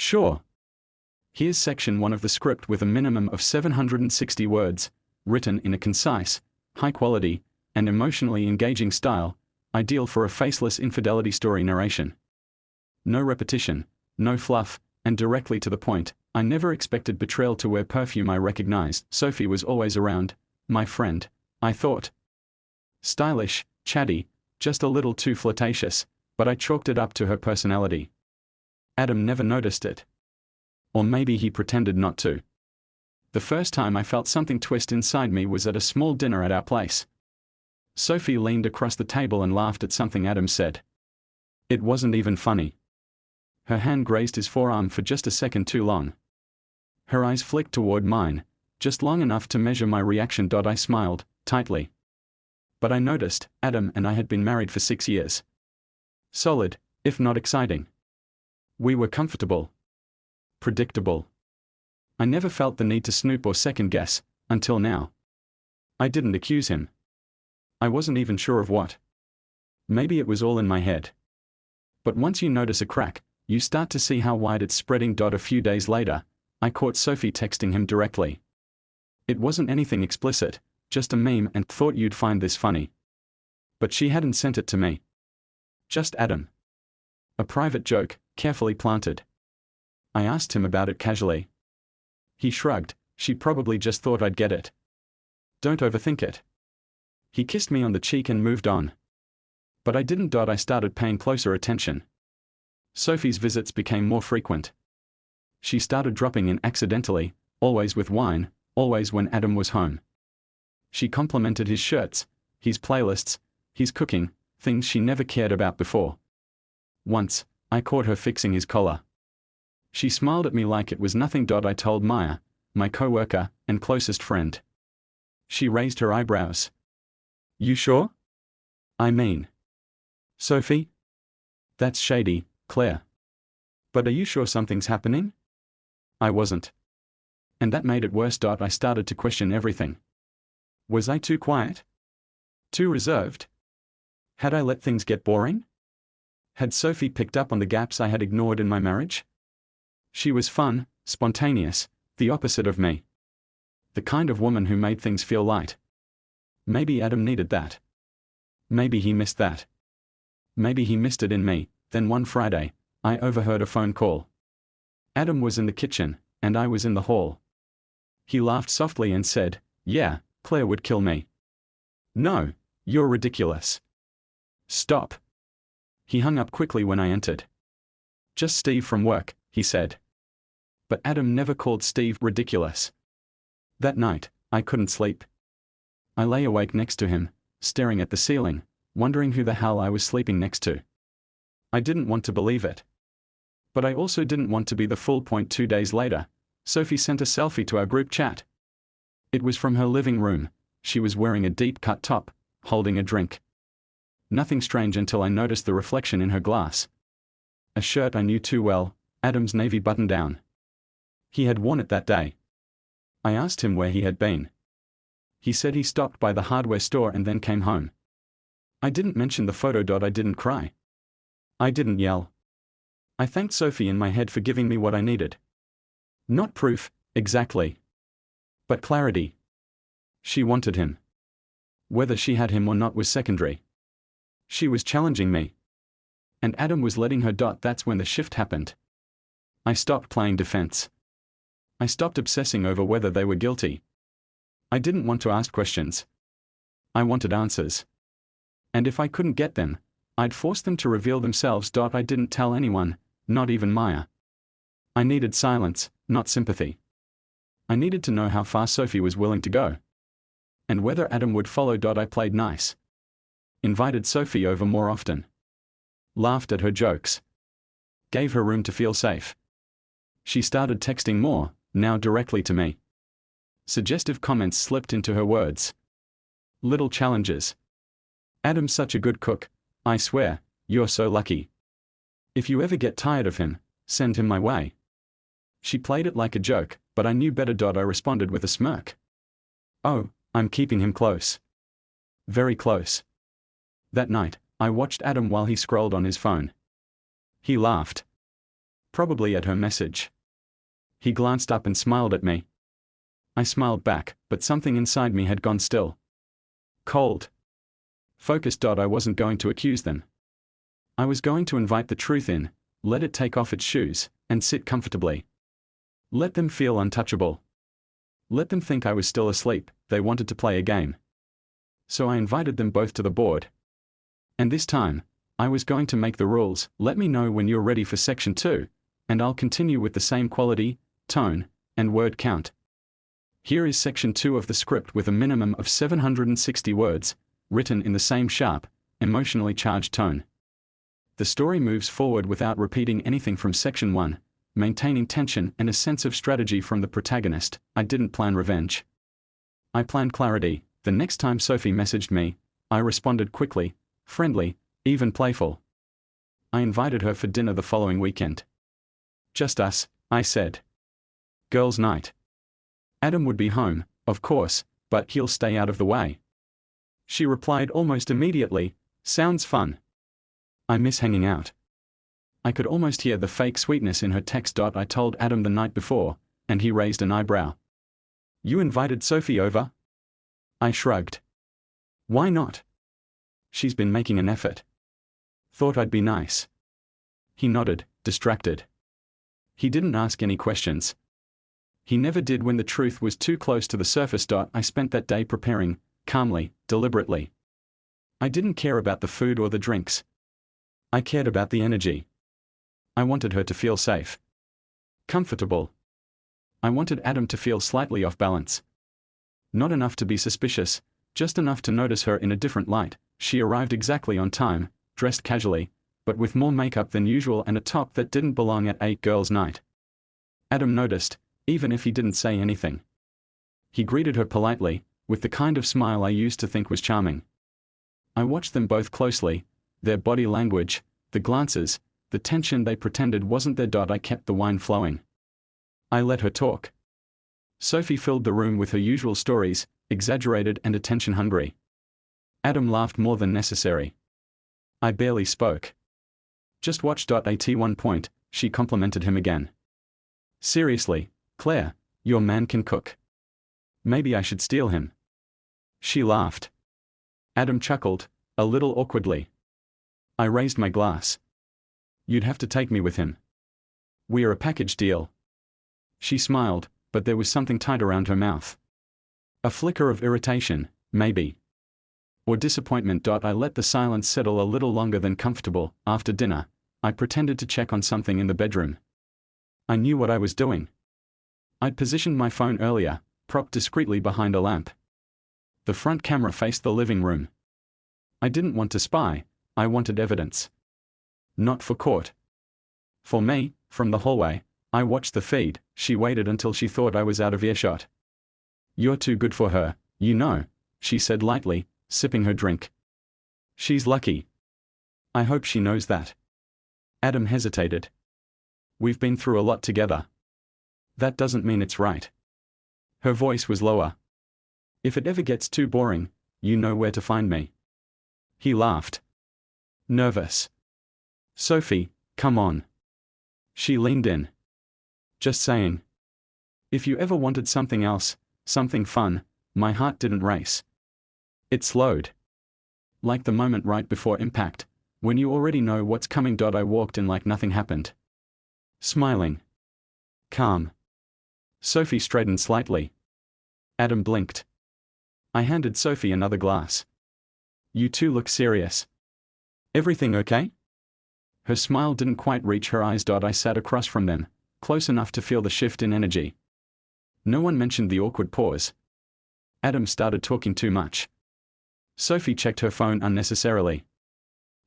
Sure. Here's section 1 of the script with a minimum of 760 words, written in a concise, high-quality, and emotionally engaging style, ideal for a faceless infidelity story narration. No repetition, no fluff, and directly to the point. I never expected betrayal to wear perfume. I recognized Sophie was always around, my friend, I thought. Stylish, chatty, just a little too flirtatious, but I chalked it up to her personality. Adam never noticed it. Or maybe he pretended not to. The first time I felt something twist inside me was at a small dinner at our place. Sophie leaned across the table and laughed at something Adam said. It wasn't even funny. Her hand grazed his forearm for just a second too long. Her eyes flicked toward mine, just long enough to measure my reaction. I smiled, tightly. But I noticed, Adam and I had been married for 6 years. Solid, if not exciting. We were comfortable. Predictable. I never felt the need to snoop or second guess, until now. I didn't accuse him. I wasn't even sure of what. Maybe it was all in my head. But once you notice a crack, you start to see how wide it's spreading. A few days later, I caught Sophie texting him directly. It wasn't anything explicit, just a meme, and thought you'd find this funny. But she hadn't sent it to me. Just Adam. A private joke, carefully planted. I asked him about it casually. He shrugged, she probably just thought I'd get it. Don't overthink it. He kissed me on the cheek and moved on. But I didn't. I started paying closer attention. Sophie's visits became more frequent. She started dropping in accidentally, always with wine, always when Adam was home. She complimented his shirts, his playlists, his cooking, things she never cared about before. Once, I caught her fixing his collar. She smiled at me like it was nothing. I told Maya, my co-worker and closest friend. She raised her eyebrows. You sure? I mean. Sophie? That's shady, Claire. But are you sure something's happening? I wasn't. And that made it worse. I started to question everything. Was I too quiet? Too reserved? Had I let things get boring? Had Sophie picked up on the gaps I had ignored in my marriage? She was fun, spontaneous, the opposite of me. The kind of woman who made things feel light. Maybe Adam needed that. Maybe he missed that. Maybe he missed it in me. Then one Friday, I overheard a phone call. Adam was in the kitchen, and I was in the hall. He laughed softly and said, "Yeah, Claire would kill me." "No, you're ridiculous." "Stop." He hung up quickly when I entered. "Just Steve from work," he said. But Adam never called Steve ridiculous. That night, I couldn't sleep. I lay awake next to him, staring at the ceiling, wondering who the hell I was sleeping next to. I didn't want to believe it. But I also didn't want to be the fool. 2 days later, Sophie sent a selfie to our group chat. It was from her living room. She was wearing a deep-cut top, holding a drink. Nothing strange until I noticed the reflection in her glass. A shirt I knew too well, Adam's navy button-down. He had worn it that day. I asked him where he had been. He said he stopped by the hardware store and then came home. I didn't mention the photo. I didn't cry. I didn't yell. I thanked Sophie in my head for giving me what I needed. Not proof, exactly. But clarity. She wanted him. Whether she had him or not was secondary. She was challenging me. And Adam was letting her. That's when the shift happened. I stopped playing defense. I stopped obsessing over whether they were guilty. I didn't want to ask questions. I wanted answers. And if I couldn't get them, I'd force them to reveal themselves. I didn't tell anyone, not even Maya. I needed silence, not sympathy. I needed to know how far Sophie was willing to go. And whether Adam would follow. I played nice. Invited Sophie over more often. Laughed at her jokes. Gave her room to feel safe. She started texting more, now directly to me. Suggestive comments slipped into her words. Little challenges. "Adam's such a good cook, I swear, you're so lucky. If you ever get tired of him, send him my way." She played it like a joke, but I knew better. I responded with a smirk. "Oh, I'm keeping him close. Very close." That night, I watched Adam while he scrolled on his phone. He laughed. Probably at her message. He glanced up and smiled at me. I smiled back, but something inside me had gone still. Cold. Focused. I wasn't going to accuse them. I was going to invite the truth in, let it take off its shoes, and sit comfortably. Let them feel untouchable. Let them think I was still asleep. They wanted to play a game. So I invited them both to the board. And this time, I was going to make the rules. Let me know when you're ready for section 2, and I'll continue with the same quality, tone, and word count. Here is section 2 of the script with a minimum of 760 words, written in the same sharp, emotionally charged tone. The story moves forward without repeating anything from section 1, maintaining tension and a sense of strategy from the protagonist. I didn't plan revenge. I planned clarity. The next time Sophie messaged me, I responded quickly, friendly, even playful. I invited her for dinner the following weekend. Just us, I said. Girls' night. Adam would be home, of course, but he'll stay out of the way. She replied almost immediately, sounds fun. I miss hanging out. I could almost hear the fake sweetness in her text. I told Adam the night before, and he raised an eyebrow. You invited Sophie over? I shrugged. Why not? She's been making an effort. Thought I'd be nice. He nodded, distracted. He didn't ask any questions. He never did when the truth was too close to the surface. I spent that day preparing, calmly, deliberately. I didn't care about the food or the drinks. I cared about the energy. I wanted her to feel safe. Comfortable. I wanted Adam to feel slightly off balance. Not enough to be suspicious, just enough to notice her in a different light. She arrived exactly on time, dressed casually, but with more makeup than usual and a top that didn't belong at a girls' night. Adam noticed, even if he didn't say anything. He greeted her politely, with the kind of smile I used to think was charming. I watched them both closely, their body language, the glances, the tension they pretended wasn't there. I kept the wine flowing. I let her talk. Sophie filled the room with her usual stories, exaggerated and attention-hungry. Adam laughed more than necessary. I barely spoke. Just watch. At one point, she complimented him again. Seriously, Claire, your man can cook. Maybe I should steal him. She laughed. Adam chuckled, a little awkwardly. I raised my glass. You'd have to take me with him. We're a package deal. She smiled, but there was something tight around her mouth. A flicker of irritation, maybe. Or disappointment. I let the silence settle a little longer than comfortable. After dinner, I pretended to check on something in the bedroom. I knew what I was doing. I'd positioned my phone earlier, propped discreetly behind a lamp. The front camera faced the living room. I didn't want to spy, I wanted evidence. Not for court. For me, from the hallway, I watched the feed. She waited until she thought I was out of earshot. You're too good for her, you know, she said lightly, sipping her drink. She's lucky. I hope she knows that. Adam hesitated. We've been through a lot together. That doesn't mean it's right. Her voice was lower. If it ever gets too boring, you know where to find me. He laughed. Nervous. Sophie, come on. She leaned in. Just saying. If you ever wanted something else, something fun, my heart didn't race. It slowed. Like the moment right before impact, when you already know what's coming. I walked in like nothing happened. Smiling. Calm. Sophie straightened slightly. Adam blinked. I handed Sophie another glass. You two look serious. Everything okay? Her smile didn't quite reach her eyes. I sat across from them, close enough to feel the shift in energy. No one mentioned the awkward pause. Adam started talking too much. Sophie checked her phone unnecessarily.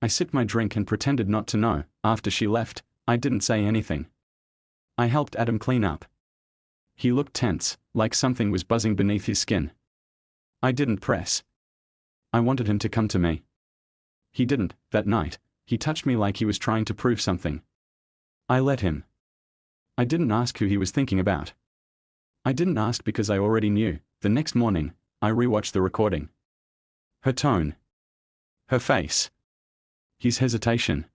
I sipped my drink and pretended not to know. After she left, I didn't say anything. I helped Adam clean up. He looked tense, like something was buzzing beneath his skin. I didn't press. I wanted him to come to me. He didn't. That night, he touched me like he was trying to prove something. I let him. I didn't ask who he was thinking about. I didn't ask because I already knew. The next morning, I rewatched the recording. Her tone. Her face. His hesitation.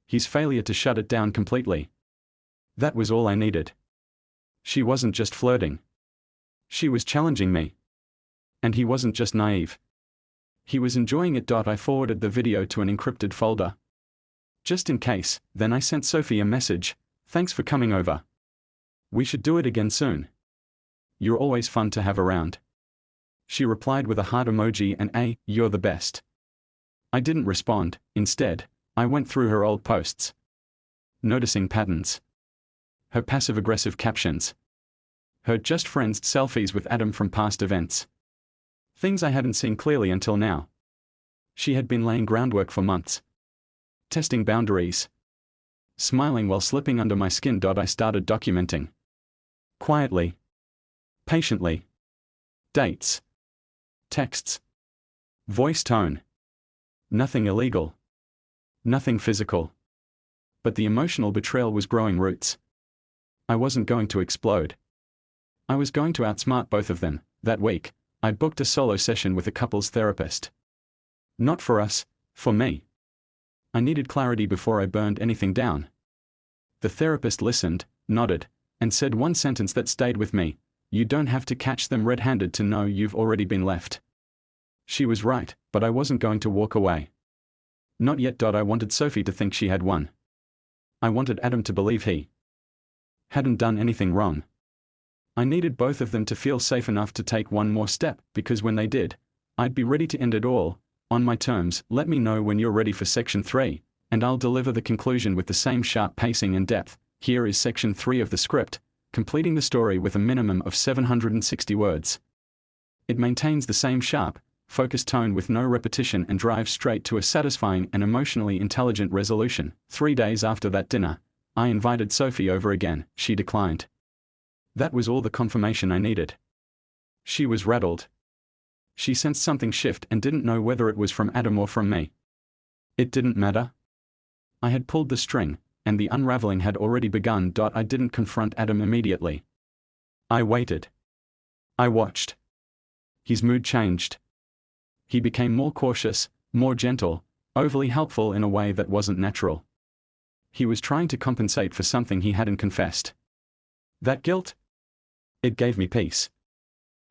His failure to shut it down completely. That was all I needed. She wasn't just flirting. She was challenging me. And he wasn't just naive. He was enjoying it. I forwarded the video to an encrypted folder. Just in case, then I sent Sophie a message. Thanks for coming over. We should do it again soon. You're always fun to have around. She replied with a heart emoji and a, you're the best. I didn't respond. Instead, I went through her old posts. Noticing patterns. Her passive-aggressive captions. Her just friends selfies with Adam from past events. Things I hadn't seen clearly until now. She had been laying groundwork for months. Testing boundaries. Smiling while slipping under my skin. I started documenting. Quietly. Patiently. Dates. Texts. Voice tone. Nothing illegal. Nothing physical. But the emotional betrayal was growing roots. I wasn't going to explode. I was going to outsmart both of them. That week, I booked a solo session with a couples therapist. Not for us, for me. I needed clarity before I burned anything down. The therapist listened, nodded, and said one sentence that stayed with me. You don't have to catch them red-handed to know you've already been left. She was right, but I wasn't going to walk away. Not yet. I wanted Sophie to think she had won. I wanted Adam to believe he hadn't done anything wrong. I needed both of them to feel safe enough to take one more step, because when they did, I'd be ready to end it all, on my terms. Let me know when you're ready for Section 3, and I'll deliver the conclusion with the same sharp pacing and depth. Here is Section 3 of the script, completing the story with a minimum of 760 words. It maintains the same sharp, focused tone with no repetition and drives straight to a satisfying and emotionally intelligent resolution. 3 days after that dinner, I invited Sophie over again. She declined. That was all the confirmation I needed. She was rattled. She sensed something shift and didn't know whether it was from Adam or from me. It didn't matter. I had pulled the string, and the unraveling had already begun. I didn't confront Adam immediately. I waited. I watched. His mood changed. He became more cautious, more gentle, overly helpful in a way that wasn't natural. He was trying to compensate for something he hadn't confessed. That guilt? It gave me peace.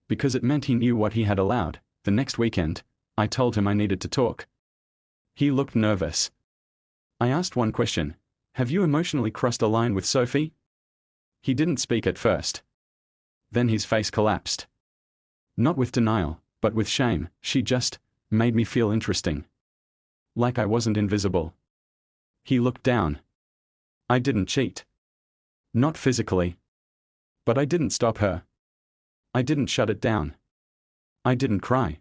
Because it meant he knew what he had allowed. The next weekend, I told him I needed to talk. He looked nervous. I asked one question. Have you emotionally crossed a line with Sophie? He didn't speak at first. Then his face collapsed. Not with denial, but with shame. She just made me feel interesting. Like I wasn't invisible. He looked down. I didn't cheat. Not physically. But I didn't stop her. I didn't shut it down. I didn't cry.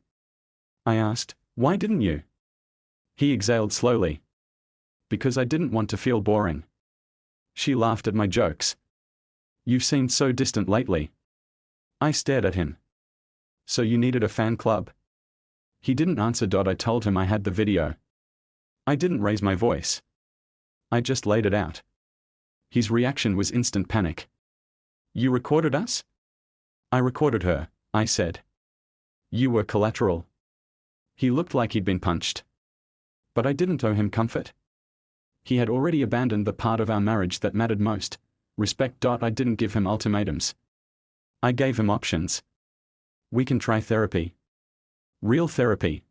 I asked, why didn't you? He exhaled slowly. Because I didn't want to feel boring. She laughed at my jokes. You've seemed so distant lately. I stared at him. So you needed a fan club? He didn't answer. I told him I had the video. I didn't raise my voice. I just laid it out. His reaction was instant panic. You recorded us? I recorded her, I said. You were collateral. He looked like he'd been punched. But I didn't owe him comfort. He had already abandoned the part of our marriage that mattered most, respect. I didn't give him ultimatums. I gave him options. We can try therapy. Real therapy.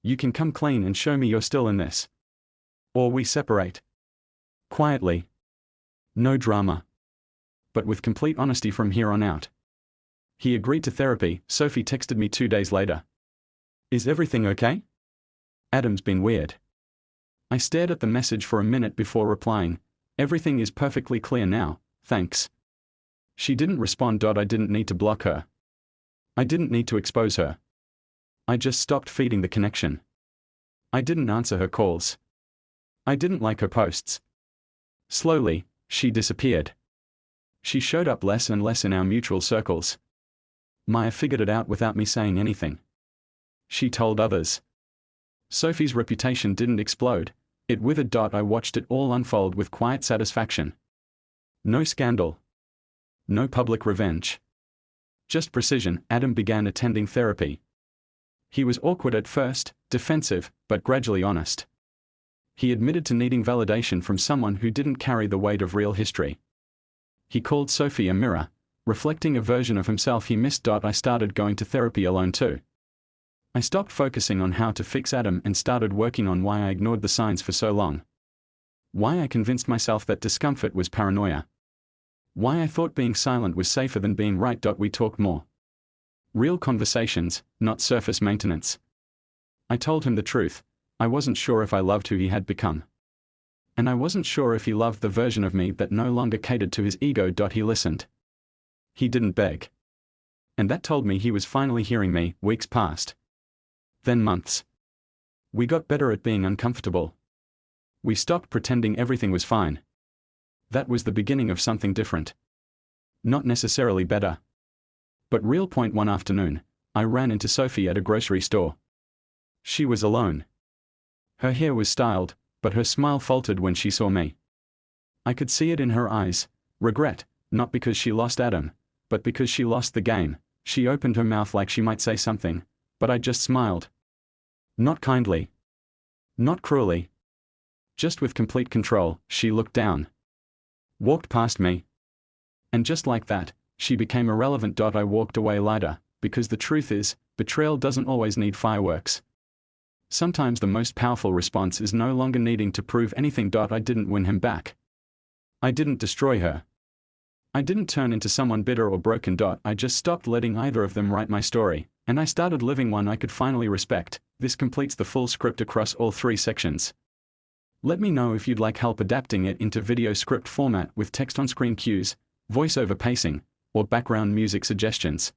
You can come clean and show me you're still in this. Or we separate. Quietly. No drama. But with complete honesty from here on out. He agreed to therapy. Sophie texted me 2 days later. Is everything okay? Adam's been weird. I stared at the message for a minute before replying. Everything is perfectly clear now, thanks. She didn't respond. I didn't need to block her. I didn't need to expose her. I just stopped feeding the connection. I didn't answer her calls. I didn't like her posts. Slowly, she disappeared. She showed up less and less in our mutual circles. Maya figured it out without me saying anything. She told others. Sophie's reputation didn't explode, it withered. I watched it all unfold with quiet satisfaction. No scandal. No public revenge. Just precision. Adam began attending therapy. He was awkward at first, defensive, but gradually honest. He admitted to needing validation from someone who didn't carry the weight of real history. He called Sophie a mirror, reflecting a version of himself he missed. I started going to therapy alone too. I stopped focusing on how to fix Adam and started working on why I ignored the signs for so long. Why I convinced myself that discomfort was paranoia. Why I thought being silent was safer than being right. We talked more. Real conversations, not surface maintenance. I told him the truth. I wasn't sure if I loved who he had become. And I wasn't sure if he loved the version of me that no longer catered to his ego. He listened. He didn't beg. And that told me he was finally hearing me. Weeks passed. Then months. We got better at being uncomfortable. We stopped pretending everything was fine. That was the beginning of something different. Not necessarily better. But real. One afternoon, I ran into Sophie at a grocery store. She was alone. Her hair was styled, but her smile faltered when she saw me. I could see it in her eyes, regret, not because she lost Adam, but because she lost the game. She opened her mouth like she might say something, but I just smiled. Not kindly. Not cruelly. Just with complete control. She looked down. Walked past me. And just like that, she became irrelevant. I walked away lighter, because the truth is, betrayal doesn't always need fireworks. Sometimes the most powerful response is no longer needing to prove anything. I didn't win him back. I didn't destroy her. I didn't turn into someone bitter or broken. I just stopped letting either of them write my story, and I started living one I could finally respect. This completes the full script across all 3 sections. Let me know if you'd like help adapting it into video script format with text on screen cues, voiceover pacing, or background music suggestions.